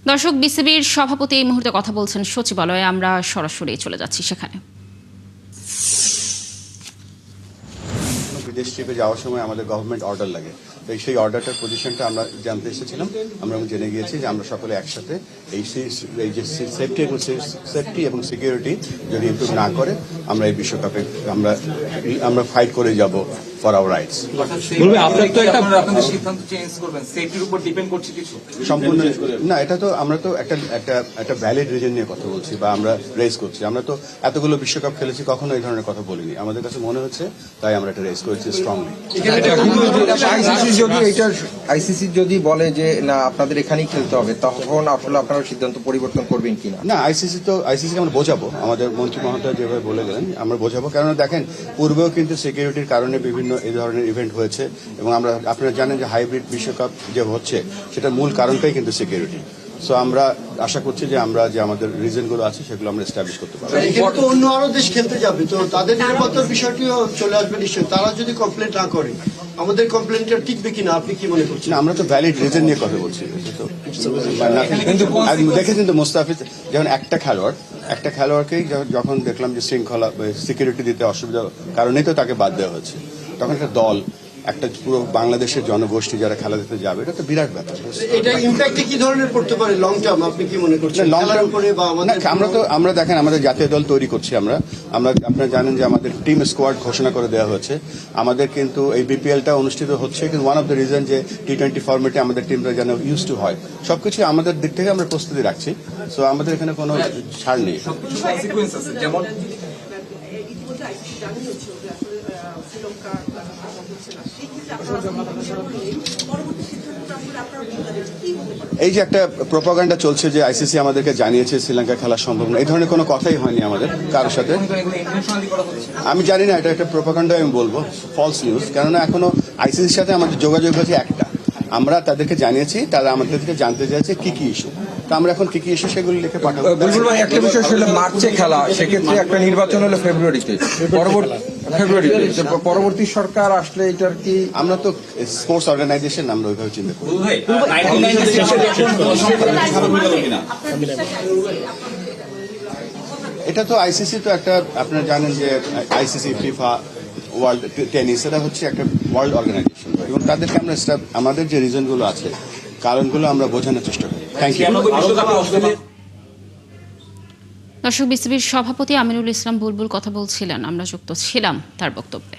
দর্শক, বিসিবির সভাপতি এই মুহূর্তে কথা বলছেন সচিবালয়ে। আমরা সরাসরি চলে যাচ্ছি সেখানে। বিদেশ ট্রিপে যাওয়ার সময় আমাদের গভর্নমেন্ট অর্ডার লাগে, তো সেই অর্ডারটার পজিশনটা আমরা জানতে এসেছিলাম। আমরা জেনে গিয়েছি যে আমরা সকলে একসাথে এই যে সেফটি এবং সিকিউরিটি যদি ইমপ্রুভ না করে আমরা এই বিশ্বকাপে আমরা ফাইট করে যাব ফর আওয়ার রাইটস। আপনাদের সিদ্ধান্ত চেঞ্জ করবেন সেফটির উপর ডিপেন্ড করছে কিছু সম্পূর্ণ না, এটা তো আমরা তো একটা ভ্যালিড রিজন নিয়ে কথা বলছি বা আমরা রেজ করছি। আমরা তো এতগুলো বিশ্বকাপ খেলেছি, কখনো এই ধরনের কথা বলিনি। আমাদের কাছে মনে হচ্ছে তাই আমরা এটা রেজ করেছি স্ট্রংলি। আইসিসি যদি বলে যে না আপনাদের এখানেই খেলতে হবে, তখন আসলে আপনারা সিদ্ধান্ত পরিবর্তন করবেন কিনা? না, আইসিসিকে আমরা বোঝাবো, আমাদের মন্ত্রী মহোদয় যেভাবে বলে গেলেন আমরা বোঝাবো। কেননা দেখেন, পূর্বেও কিন্তু সিকিউরিটির কারণে বিভিন্ন এই ধরনের ইভেন্ট হয়েছে এবং আপনারা জানেন যে হাইব্রিড বিশ্বকাপ যে হচ্ছে সেটার মূল কারণটাই কিন্তু সিকিউরিটি। সো আমরা আশা করছি যে আমরা যে আমাদের রিজনগুলো আছে সেগুলো আমরা এস্টাবলিশ করতে পারবো। কিন্তু অন্য আরো দেশ খেলতে যাবে, তো তাদের নিরাপত্তার বিষয়টিও চলে আসবে নিশ্চয়ই। তারা যদি কমপ্লেন না করে আমাদের কমপ্লেনটা টিকবে কিনা আপনি কি মনে করছেন? আমরা তো ভ্যালিড রিজন নিয়ে কথা বলছি। দেখেছেন তো মুস্তাফিজ, যেমন একটা খেলোয়াড়কেই যখন দেখলাম যে শৃঙ্খলা সিকিউরিটি দিতে অসুবিধা কারণেই তো তাকে বাদ দেওয়া হয়েছে, তখন একটা দল, একটা পুরো বাংলাদেশের জনগোষ্ঠী যারা খেলা দিতে যাবে, এটা তো বিরাট ব্যাপার। এটা ইমপ্যাক্টে কি ধরনের পড়তে পারে লং টার্ম আপনি কি মনে করছেন? লং টার্ম করে বা আমরা দেখেন আমাদের জাতীয় দল তৈরি করছি। আমরা আপনারা জানেন যে আমাদের টিম স্কোয়াড ঘোষণা করে দেওয়া হয়েছে। আমাদের কিন্তু এই বিপিএলটা অনুষ্ঠিত হচ্ছে, কিন্তু ওয়ান অফ দ্য রিজন যে টি-20 ফরম্যাটে আমাদের টিমটা যেন ইউজ টু হয়, সবকিছু আমাদের দিক থেকে আমরা প্রস্তুতি রাখছি। সো আমাদের এখানে কোনো ছাড় নেই। যেমন এই যে একটা প্রোপাগান্ডা চলছে যে আইসিসি আমাদেরকে জানিয়েছে শ্রীলঙ্কা খেলা সম্ভব না, এই ধরনের কোনো কথাই হয়নি আমাদের কারোর সাথে। আমি জানি না, এটা একটা প্রোপাগান্ডা আমি বলবো, ফলস নিউজ। কেননা এখনো আইসিসির সাথে আমাদের যোগাযোগ হয়েছে একটা, আমরা তাদেরকে জানিয়েছি, তারা আমাদের থেকে জানতে চাইছে কি কি ইস্যু, তো আমরা এখন কি কি ইস্যু সেগুলো লিখে পাঠাবো। বুলবুল ভাই, একটা বিষয় আসলে মার্চে খেলা, সেক্ষেত্রে একটা নির্বাচন হলো ফেব্রুয়ারিতে, পরবর্তী সরকার আসলে এটার কি? আমরা তো স্পোর্টস অর্গানাইজেশন, আমরা ওইভাবে চিন্তা করি। এটা তো আইসিসি তো একটা, আপনারা জানেন যে আইসিসি, ফিফা, ওয়ার্ল্ড টেনিস, এটা হচ্ছে একটা ওয়ার্ল্ড অর্গানাইজেশন এবং তাদেরকে আমরা আমাদের যে রিজনগুলো আছে, কারণগুলো আমরা বোঝানোর চেষ্টা করি। Thank you. দর্শক, বিসিবির সভাপতি আমিনুল ইসলাম বুলবুল কথা বলছিলেন, আমরা যুক্ত ছিলাম তার বক্তব্যে।